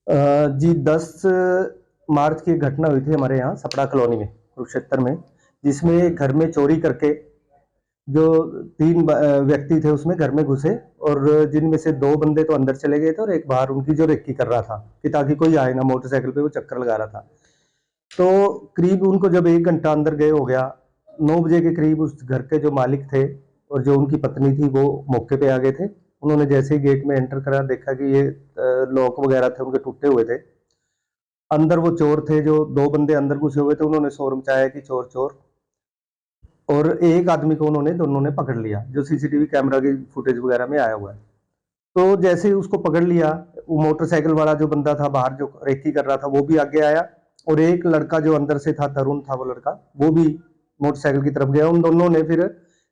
जी 10 मार्च की एक घटना हुई थी हमारे यहाँ सपड़ा कॉलोनी में, कुरुक्षेत्र में, जिसमें घर में चोरी करके जो 3 व्यक्ति थे उसमें घर में घुसे और जिनमें से 2 बंदे तो अंदर चले गए थे और एक बाहर उनकी जो रेकी कर रहा था कि ताकि कोई आए ना, मोटरसाइकिल पे वो चक्कर लगा रहा था। तो करीब उनको जब 1 घंटा अंदर गए हो गया, 9 बजे के करीब उस घर के जो मालिक थे और जो उनकी पत्नी थी वो मौके पे आ गए थे। उन्होंने जैसे ही गेट में एंटर करा देखा कि ये लॉक वगैरह थे उनके टूटे हुए थे। अंदर वो चोर थे, जो 2 बंदे अंदर घुसे हुए थे, उन्होंने शोर मचाया कि चोर चोर, और एक आदमी को उन्होंने दोनों ने पकड़ लिया जो सीसीटीवी कैमरा की फुटेज वगैरह में आया हुआ है। तो जैसे ही उसको पकड़ लिया, वो मोटरसाइकिल वाला जो बंदा था बाहर जो रेकी कर रहा था वो भी आगे आया, और एक लड़का जो अंदर से था, तरुण था वो लड़का, वो भी मोटरसाइकिल की तरफ गया। उन दोनों ने फिर,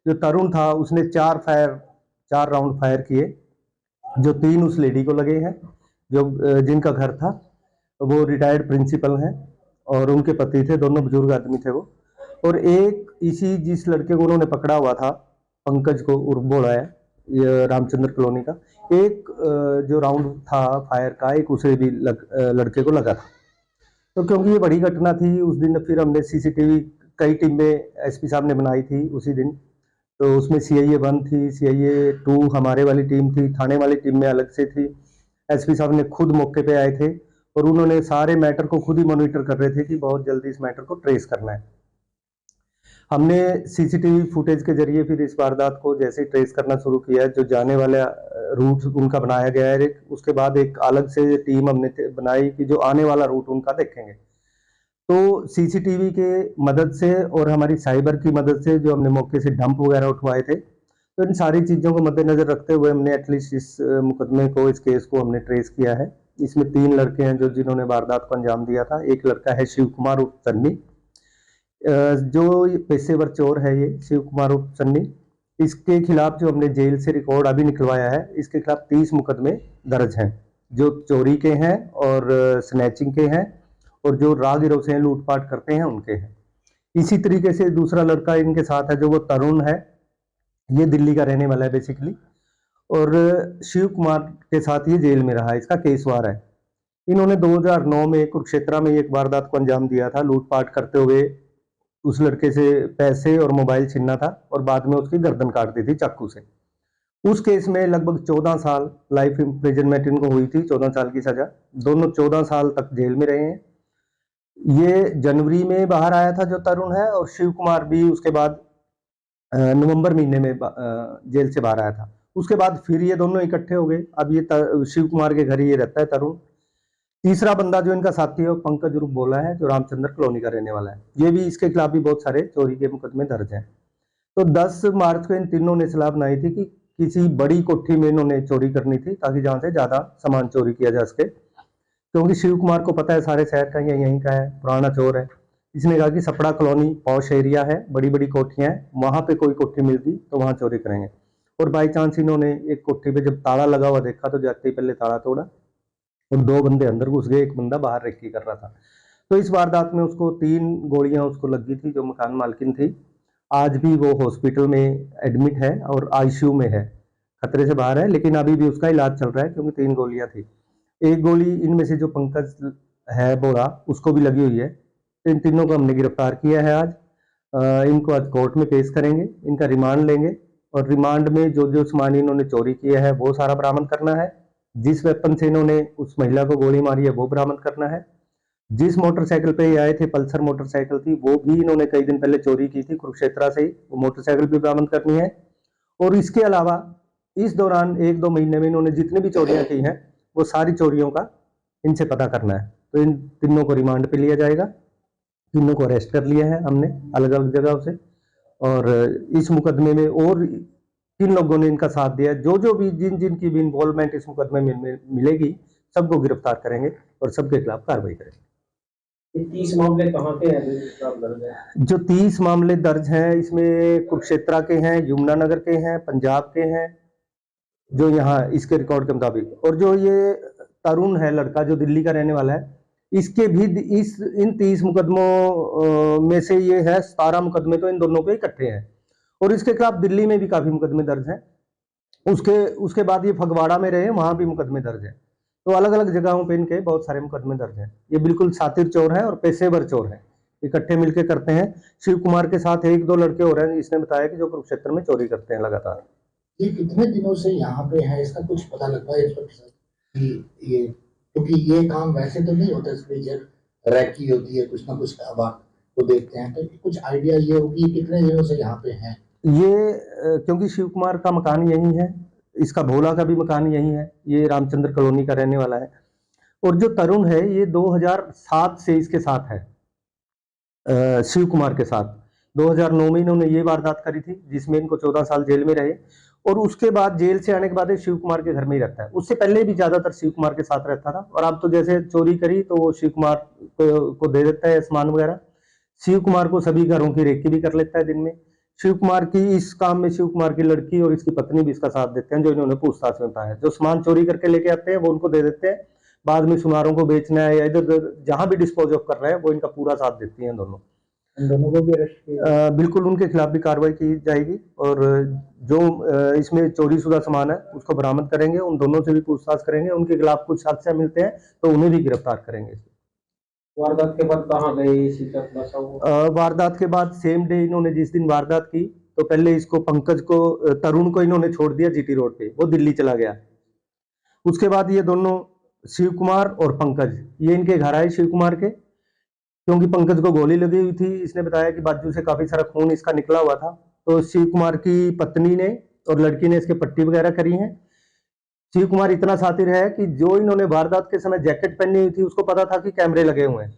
जो तरुण था उसने 4 राउंड फायर किए, जो 3 उस लेडी को लगे हैं, जो जिनका घर था। वो रिटायर्ड प्रिंसिपल हैं और उनके पति थे, दोनों बुजुर्ग आदमी थे वो। और एक इसी जिस लड़के को उन्होंने पकड़ा हुआ था, पंकज को उर्फ बोला है, ये रामचंद्र कॉलोनी का, एक जो राउंड था फायर का, एक उसे भी लड़के को लगा था। तो क्योंकि ये बड़ी घटना थी उस दिन, फिर हमने सीसीटीवी कई टीमें एसपी साहब ने बनाई थी उसी दिन। तो उसमें सीआईए 1 थी, सीआईए 2 हमारे वाली टीम थी, थाने वाली टीम में अलग से थी। एसपी साहब ने खुद मौके पे आए थे और उन्होंने सारे मैटर को खुद ही मॉनिटर कर रहे थे कि बहुत जल्दी इस मैटर को ट्रेस करना है। हमने सीसीटीवी फुटेज के जरिए फिर इस वारदात को जैसे ट्रेस करना शुरू किया, जो जाने वाला रूट उनका बनाया गया है। उसके बाद एक अलग से टीम हमने बनाई कि जो आने वाला रूट उनका देखेंगे। तो सीसीटीवी के मदद से और हमारी साइबर की मदद से जो हमने मौके से डंप वगैरह उठवाए थे, तो इन सारी चीज़ों को मद्देनजर रखते हुए हमने एटलीस्ट इस मुकदमे को, इस केस को हमने ट्रेस किया है। इसमें 3 लड़के हैं जो जिन्होंने वारदात को अंजाम दिया था। एक लड़का है शिव कुमार उर्फ सन्नी, जो पेशेवर चोर है, ये शिव कुमार उर्फ सन्नी। इसके खिलाफ जो हमने जेल से रिकॉर्ड अभी निकलवाया है, इसके खिलाफ 30 मुकदमे दर्ज हैं, जो चोरी के हैं और स्नैचिंग के हैं, और जो राहगीरों से लूटपाट करते हैं उनके हैं। इसी तरीके से दूसरा लड़का इनके साथ है जो वो तरुण है, ये दिल्ली का रहने वाला है बेसिकली, और शिव कुमार के साथ ये जेल में रहा है, इसका केसवार है। इन्होंने 2009 में कुरुक्षेत्र में एक वारदात को अंजाम दिया था, लूटपाट करते हुए उस लड़के से पैसे और मोबाइल छीनना था और बाद में उसकी गर्दन काट दी थी चाकू से। उस केस में लगभग 14 साल लाइफ इम्प्रिजनमेंट इनको हुई थी, 14 साल की सजा। दोनों 14 साल तक जेल में रहे हैं। ये जनवरी में बाहर आया था जो तरुण है, और शिव कुमार भी उसके बाद नवंबर महीने में जेल से बाहर आया था। उसके बाद फिर ये दोनों इकट्ठे हो गए। अब ये शिव कुमार के घर ही ये रहता है तरुण। तीसरा बंदा जो इनका साथी है वो पंकज रूप बोला है, जो रामचंद्र कॉलोनी का रहने वाला है। ये भी, इसके खिलाफ भी बहुत सारे चोरी के मुकदमे दर्ज हैं। तो 10 मार्च को इन तीनों ने सलाह बनाई थी कि किसी बड़ी कोठी में इन्होंने चोरी करनी थी, ताकि जहां से ज्यादा सामान चोरी किया जा सके। क्योंकि शिव कुमार को पता है सारे शहर का ये यहीं का है, पुराना चोर है। इसने कहा कि सपड़ा कॉलोनी पॉश एरिया है, बड़ी बड़ी कोठियां हैं, वहां पे कोई कोठी मिलती तो वहां चोरी करेंगे। और बाई चांस इन्होंने एक कोठी पे जब ताला लगा हुआ देखा तो जाते ही पहले ताला तोड़ा और 2 बंदे अंदर घुस गए, एक बंदा बाहर रेकी कर रहा था। तो इस वारदात में उसको 3 गोलियां उसको लगी थी, जो मकान मालकिन थी। आज भी वो हॉस्पिटल में एडमिट है और आईसीयू में है, खतरे से बाहर है, लेकिन अभी भी उसका इलाज चल रहा है क्योंकि 3 गोलियां थी। एक गोली इनमें से जो पंकज है बोरा, उसको भी लगी हुई है। इन तीनों को हमने गिरफ्तार किया है आज। इनको आज कोर्ट में पेश करेंगे, इनका रिमांड लेंगे, और रिमांड में जो जो सामान इन्होंने चोरी किया है वो सारा बरामद करना है। जिस वेपन से इन्होंने उस महिला को गोली मारी है वो बरामद करना है। जिस मोटरसाइकिल पे ये आए थे, पल्सर मोटरसाइकिल थी, वो भी इन्होंने कई दिन पहले चोरी की थी कुरुक्षेत्र से ही, वो मोटरसाइकिल भी बरामद करनी है। और इसके अलावा इस दौरान 1-2 महीने में इन्होंने जितनी भी चोरियां की हैं वो सारी चोरियों का इनसे पता करना है। तो इन तीनों को रिमांड पे लिया जाएगा। तीनों को अरेस्ट कर लिया है हमने अलग अलग जगह से, और इस मुकदमे में और किन लोगों ने इनका साथ दिया, जो जो भी जिन जिन की भी इन्वॉल्वमेंट इस मुकदमे में मिलेगी, सबको गिरफ्तार करेंगे और सबके खिलाफ कार्रवाई करेंगे। 30 मामले कहाँ के हैं जो इस खिलाफ दर्ज है? जो 30 मामले दर्ज हैं इसमें कुरुक्षेत्र के हैं, यमुनानगर के हैं, पंजाब के हैं, जो यहाँ इसके रिकॉर्ड के मुताबिक। और जो ये तरुण है लड़का जो दिल्ली का रहने वाला है, इसके भी इस इन 30 मुकदमों में से ये है 17 मुकदमे तो इन दोनों के इकट्ठे हैं, और इसके खिलाफ दिल्ली में भी काफी मुकदमे दर्ज हैं। उसके उसके बाद ये फगवाड़ा में रहे, वहां भी मुकदमे दर्ज हैं। तो अलग अलग जगहों पे इनके बहुत सारे मुकदमे दर्ज हैं। ये बिल्कुल शातिर चोर है और पेशेवर चोर है, इकट्ठे मिलकर करते हैं। शिव कुमार के साथ एक दो लड़के और हैं, इसने बताया कि जो कुरुक्षेत्र में चोरी करते हैं लगातार। ये कितने दिनों से यहाँ पे है, इसका कुछ पता लग पाया इंस्पेक्टर साहब कि ये, क्योंकि ये काम वैसे तो नहीं होता, इसमें जब रैकी होती है कुछ ना कुछ आवाज तो देखते हैं, तो कुछ आइडिया ये होगी कितने दिनों से यहाँ पे हैं? ये क्योंकि शिव कुमार का मकान यही है, इसका भोला का भी मकान यही है, ये रामचंद्र कॉलोनी का रहने वाला है। और जो तरुण है ये 2007 से इसके साथ है, शिव कुमार के साथ। 2009 में इन्होंने ये वारदात करी थी जिसमें इनको 14 साल जेल में रहे, और उसके बाद जेल से आने के बाद ये शिव कुमार के घर में ही रहता है। उससे पहले भी ज्यादातर शिव कुमार के साथ रहता था, और अब तो जैसे चोरी करी तो वो शिव कुमार को दे देता है सामान वगैरह। शिव कुमार को सभी घरों की रेकी भी कर लेता है दिन में। शिव कुमार की इस काम में शिव कुमार की लड़की और इसकी पत्नी भी इसका साथ देते हैं, जो इन्होंने पूछताछ में बताया। जो सामान चोरी करके लेके आते हैं वो उनको दे देते हैं, बाद में सुनारों को बेचना है या इधर उधर जहां भी डिस्पोज ऑफ कर रहे हैं वो इनका पूरा साथ देती हैं दोनों। इन दोनों को भी अरेस्ट किया? बिल्कुल उनके खिलाफ भी कार्रवाई की जाएगी, और जो इसमें चोरी शुदा सामान है उसको बरामद करेंगे, उन दोनों से भी पूछताछ करेंगे, उनके खिलाफ कुछ साक्ष्य मिलते हैं तो उन्हें भी गिरफ्तार करेंगे। वारदात के बाद कहाँ गए इसी का खुलासा हुआ? वारदात के बाद सेम डे इन्होंने जिस दिन वारदात की तो पहले इसको पंकज को, तरुण को इन्होंने छोड़ दिया जीटी रोड पे, वो दिल्ली चला गया। उसके बाद ये दोनों शिव कुमार और पंकज ये इनके घर आए शिव कुमार के, क्योंकि पंकज को गोली लगी हुई थी। इसने बताया कि बाजू से काफी सारा खून इसका निकला हुआ था, तो शिव कुमार की पत्नी ने और लड़की ने इसके पट्टी वगैरह करी है। शिव कुमार इतना शातिर है कि जो इन्होंने वारदात के समय जैकेट पहनी हुई थी उसको पता था कि कैमरे लगे हुए हैं,